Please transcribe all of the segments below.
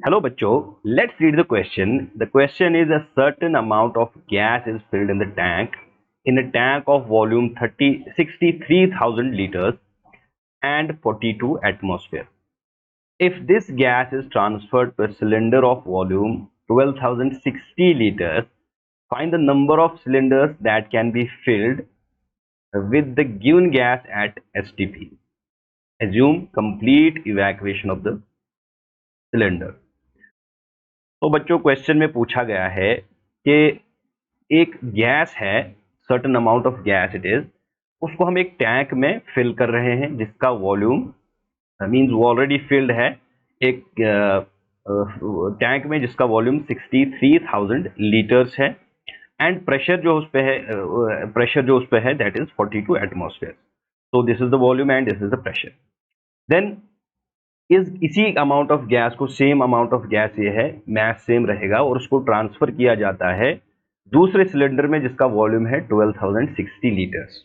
Hello, Bacho. Let's read the question. The question is a certain amount of gas is filled in the tank in a tank of volume 63,000 liters and 42 atmosphere. If this gas is transferred to a cylinder of volume 12,060 liters, find the number of cylinders that can be filled with the given gas at STP. Assume complete evacuation of the cylinder. तो बच्चों question में पूछा गया है कि एक gas है, certain amount of gas it is, उसको हम एक टैंक में फिल कर रहे हैं जिसका वॉल्यूम मींस वो ऑलरेडी फिल्ड है एक टैंक में जिसका वॉल्यूम 63,000 लीटर्स है एंड प्रेशर जो उस पे है that is 42 atmosphere. So this is the volume and this is the pressure. Then इसी अमाउंट ऑफ गैस को, सेम अमाउंट ऑफ गैस ये है, मैथ सेम रहेगा और उसको ट्रांसफर किया जाता है दूसरे सिलेंडर में जिसका वॉल्यूम है 12,060 लीटर्स.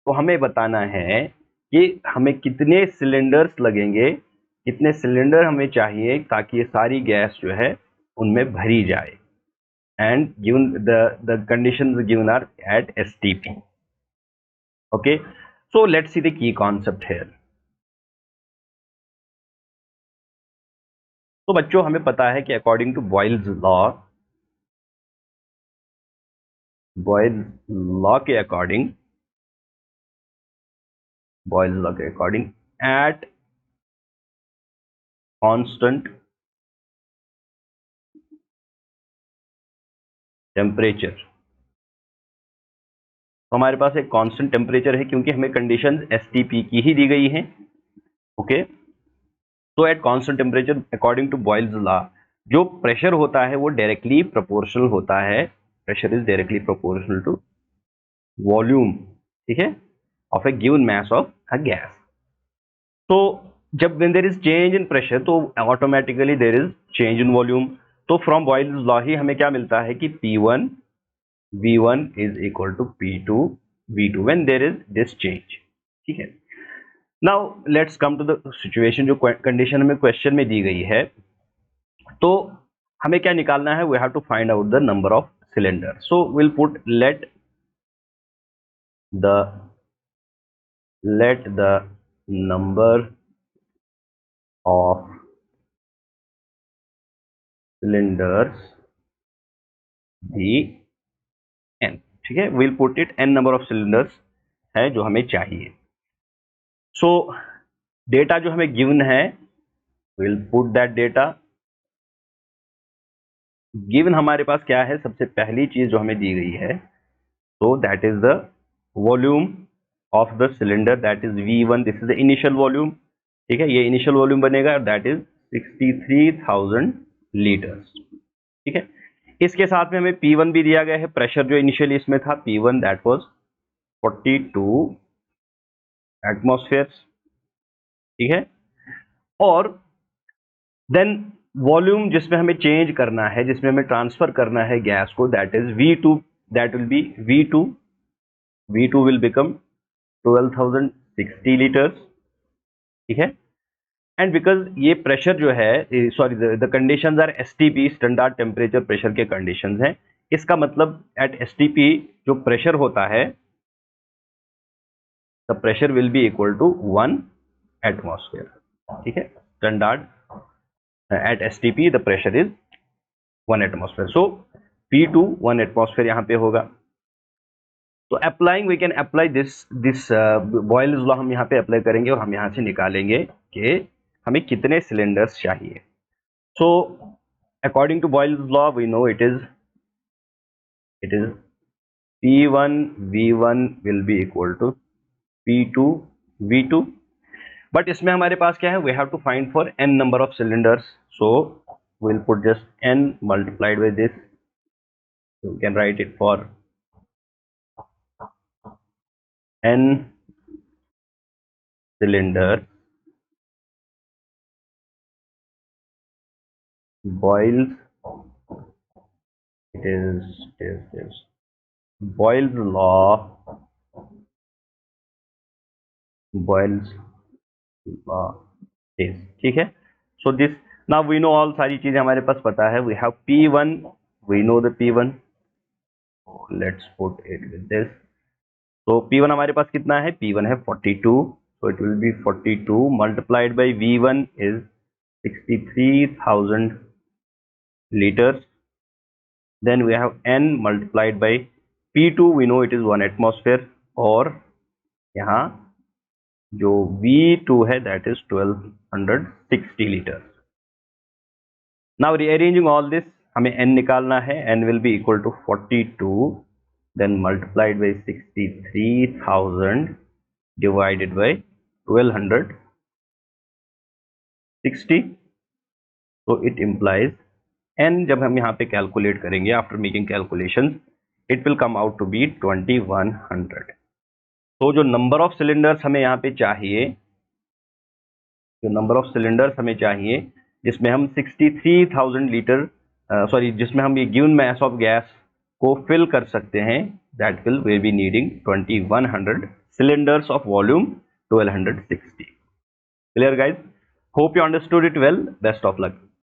तो हमें बताना है कि हमें कितने सिलेंडर्स लगेंगे, कितने सिलेंडर हमें चाहिए ताकि ये सारी गैस जो है उनमें भरी जाए. And given the conditions given are at STP. Okay, so let's see the key concept here. तो बच्चों हमें पता है कि अकॉर्डिंग टू बॉयल्स लॉ के अकॉर्डिंग एट कांस्टेंट टेम्परेचर, तो हमारे पास एक कांस्टेंट टेम्परेचर है क्योंकि हमें कंडीशंस STP की ही दी गई हैं. ओके, तो at constant temperature according to Boyle's law जो प्रेशर होता है वो डायरेक्टली प्रोपोर्शनल होता है. Pressure is directly proportional to volume, ठीक है, of a given mass of a gas. तो जब when there is change in pressure तो automatically there is change in volume. तो फ्रॉम बॉयल्स लॉ ही हमें क्या मिलता है कि P1 V1 is equal to P2 V2 when there is this change. ठीक है. Now let's come to the situation. जो कंडीशन हमें क्वेश्चन में दी गई है तो हमें क्या निकालना है, we have to find out the number of cylinder. So will put let the number of cylinders भी n. ठीक है, will put it n number of cylinders है जो हमें चाहिए. सो डेटा जो हमें गिवन है, will put that data. Given हमारे पास क्या है, सबसे पहली चीज जो हमें दी गई है तो that is the volume of the cylinder, that is V1. This is the initial volume. ठीक है, ये इनिशियल वॉल्यूम बनेगा, दैट इज 63,000 लीटर्स. ठीक है, इसके साथ में हमें P1 भी दिया गया है. प्रेशर जो इनिशियली इसमें था P1 दैट वाज 42 एटमॉस्फेयर्स. ठीक है, और देन वॉल्यूम जिसमें हमें चेंज करना है, जिसमें हमें ट्रांसफर करना है गैस को, that is V2. That will be V2 will become 12,060 litres. ठीक है, एंड बिकॉज ये प्रेशर जो है, sorry, the conditions are STP, standard temperature pressure के कंडीशंस हैं. इसका मतलब एट STP जो प्रेशर होता है, the pressure will be equal to 1 atmosphere. ठीक है, standard at STP the pressure is 1 atmosphere. So P2 1 atmosphere यहाँ पे होगा. तो applying we can apply this Boyle's law, हम यहाँ पे अप्लाई करेंगे और हम यहाँ से निकालेंगे कि हमें कितने सिलेंडर्स चाहिए. So according to Boyle's law we know it is P1 V1 will be equal to P2 V2. But इसमें हमारे पास क्या है, we have to find for n number of cylinders. So will put just n multiplied with this. You can write it for n cylinder boils, it is Boyle's law is. ठीक है, so this now we know all, सारी चीजें हमारे पास पता है. We have P1, we know the P1. Let's put it with this. तो P1 हमारे पास कितना है? P1 है 42. So it will be 42 multiplied by V1 is 63,000 liters. Then we have N multiplied by P2, we know it is 1 atmosphere, और यहाँ जो V2 है that is 1260 liters. Now rearranging all this, हमें N निकालना है. N will be equal to 42 then multiplied by 63,000 divided by 1260. So it implies N, जब हम यहाँ पे कैलकुलेट करेंगे after making calculations, it will come out to be 2100. तो जो नंबर ऑफ सिलेंडर्स हमें यहाँ पे चाहिए, जिसमें हम 63,000 लीटर जिसमें हम ये गिवन मास ऑफ गैस को फिल कर सकते हैं, that will be needing 2100 cylinders of volume 1260. Clear guys? Hope you understood it well. Best of luck.